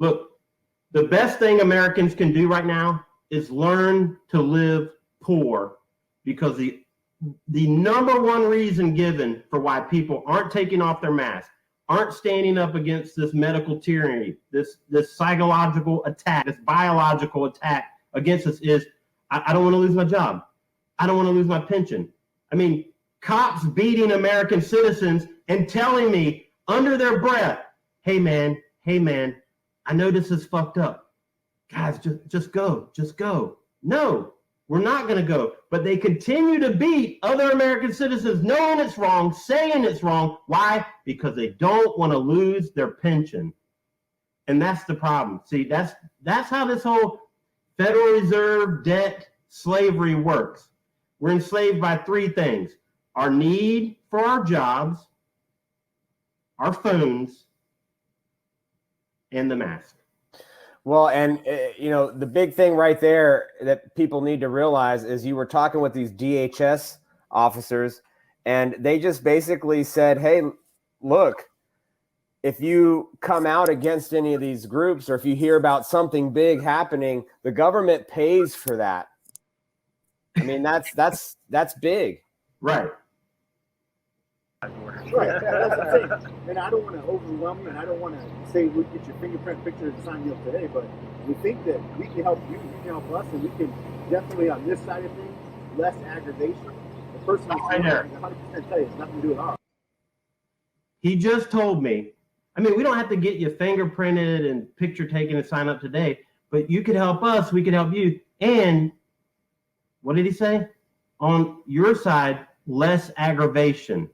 Look, the best thing Americans can do right now is learn to live poor, because the number one reason given for why people aren't taking off their masks, aren't standing up against this medical tyranny, this psychological attack, this biological attack against us is, I don't want to lose my job. I don't want to lose my pension. I mean, cops beating American citizens and telling me under their breath, hey man, I know this is fucked up. Guys, just go. No, we're not going to go. But they continue to beat other American citizens, knowing it's wrong, saying it's wrong. Why? Because they don't want to lose their pension. And that's the problem. See, that's how this whole Federal Reserve debt slavery works. We're enslaved by three things: our need for our jobs, our phones, and the mask. Well, and the big thing right there that people need to realize is you were talking with these DHS officers, and they just basically said, hey, look, if you come out against any of these groups, or if you hear about something big happening, the government pays for that. I mean, that's big. Right. Right. That's what I'm saying. And I don't want to overwhelm you, and I don't want to say we'll get your fingerprint picture and sign you up today, but we think that we can help you, you can help us, and we can definitely, on this side of things, less aggravation. The person who's 100% tell you it's nothing to do with ours. He just told me, I mean, we don't have to get you fingerprinted and picture taken and sign up today, but you could help us, we could help you. And what did he say? On your side, less aggravation.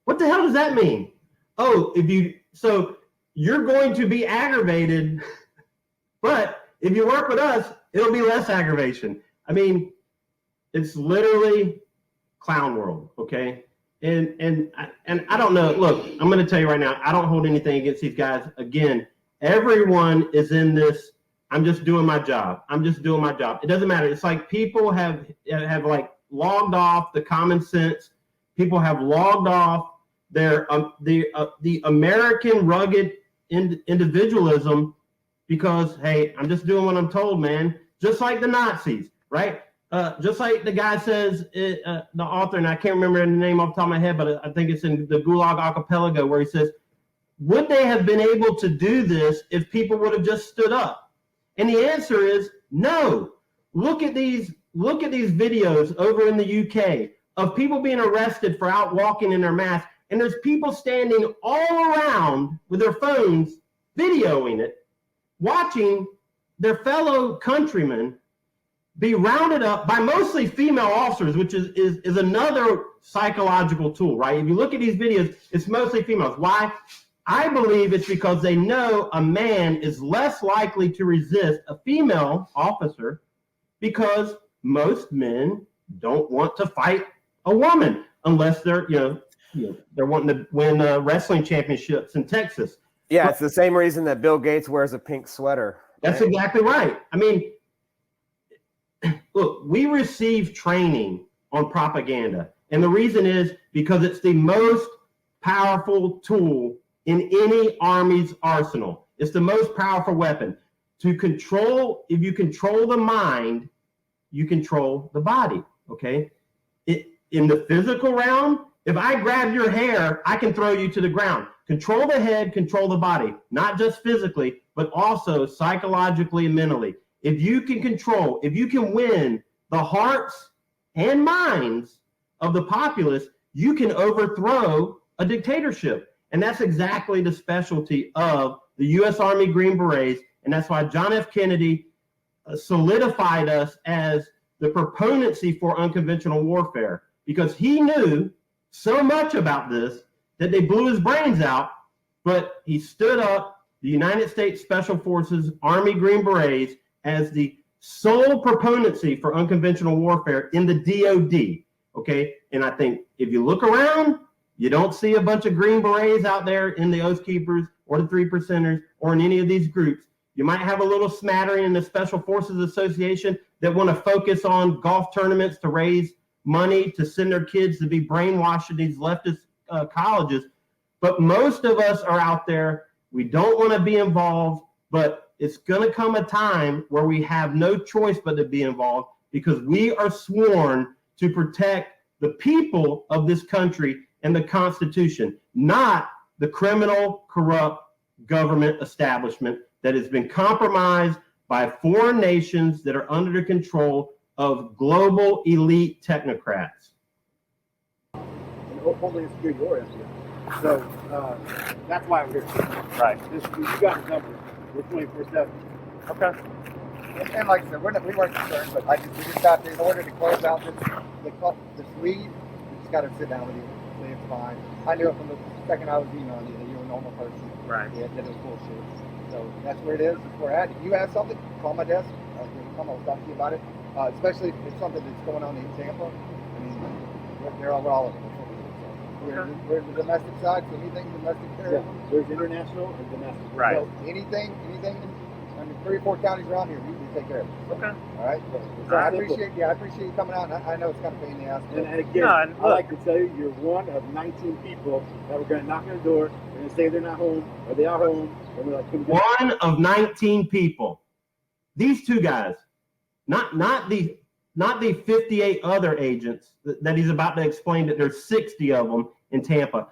What the hell does that mean? Oh, so you're going to be aggravated, but if you work with us, it'll be less aggravation. I mean, it's literally clown world, okay? And I don't know. Look, I'm going to tell you right now, I don't hold anything against these guys. Again, everyone is in this. I'm just doing my job. It doesn't matter. It's like people have like logged off the common sense. People have logged off the American rugged individualism, because, hey, I'm just doing what I'm told, man. Just like the Nazis, right? Just like the guy says, the author, and I can't remember the name off the top of my head, but I think it's in the Gulag Archipelago, where he says, would they have been able to do this if people would have just stood up? And the answer is no. Look at these videos over in the UK of people being arrested for out walking in their mask, and there's people standing all around with their phones videoing it, watching their fellow countrymen be rounded up by mostly female officers, which is another psychological tool, right? If you look at these videos, it's mostly females. Why? I believe it's because they know a man is less likely to resist a female officer, because most men don't want to fight a woman unless they're they're wanting to win wrestling championships in Texas. Yeah, it's the same reason that Bill Gates wears a pink sweater. That's exactly right. I mean, look, we receive training on propaganda, and the reason is because it's the most powerful tool in any army's arsenal. It's the most powerful weapon. If you control the mind, you control the body, okay? In the physical realm, if I grab your hair, I can throw you to the ground. Control the head, control the body, not just physically, but also psychologically and mentally. If you can win the hearts and minds of the populace, you can overthrow a dictatorship. And that's exactly the specialty of the U.S. Army Green Berets. And that's why John F. Kennedy solidified us as the proponency for unconventional warfare, because he knew so much about this that they blew his brains out, but he stood up the United States Special Forces Army Green Berets as the sole proponency for unconventional warfare in the DOD, okay? And I think if you look around, you don't see a bunch of Green Berets out there in the Oath Keepers or the 3%ers or in any of these groups. You might have a little smattering in the Special Forces Association that want to focus on golf tournaments to raise money to send their kids to be brainwashed in these leftist colleges. But most of us are out there. We don't want to be involved But it's going to come a time where we have no choice but to be involved, because we are sworn to protect the people of this country and the Constitution, not the criminal, corrupt government establishment that has been compromised by foreign nations that are under the control of global elite technocrats. And Homeland Security or FBI. So that's why we're here. Right. You got his number. We're 24/7. Okay. And like I said, we weren't concerned, but we just have to, in order to close out this lead, we just got to sit down with you, say it's fine. I knew it from the second I was emailing you that you were a normal person. Right. Yeah, that it was bullshit. So that's where it is. That's where we're at. If you have something, call my desk. I'll talk to you about it. Especially if it's something that's going on in Tampa. I mean, we're all of it. We're the domestic side, so anything domestic Yeah. terrorism. There's international and domestic. Right. So anything, I mean, 3 or 4 counties around here, we take care of it. Okay. All right. So I appreciate you coming out. And I know it's kind of a pain in the ass. But And again, No, and I like to tell you, you're one of 19 people that were going to knock on the door. They're going to say they're not home, or they are home, and we're like, come get One of 19 people. These two guys, not the 58 other agents that he's about to explain, that there's 60 of them in Tampa.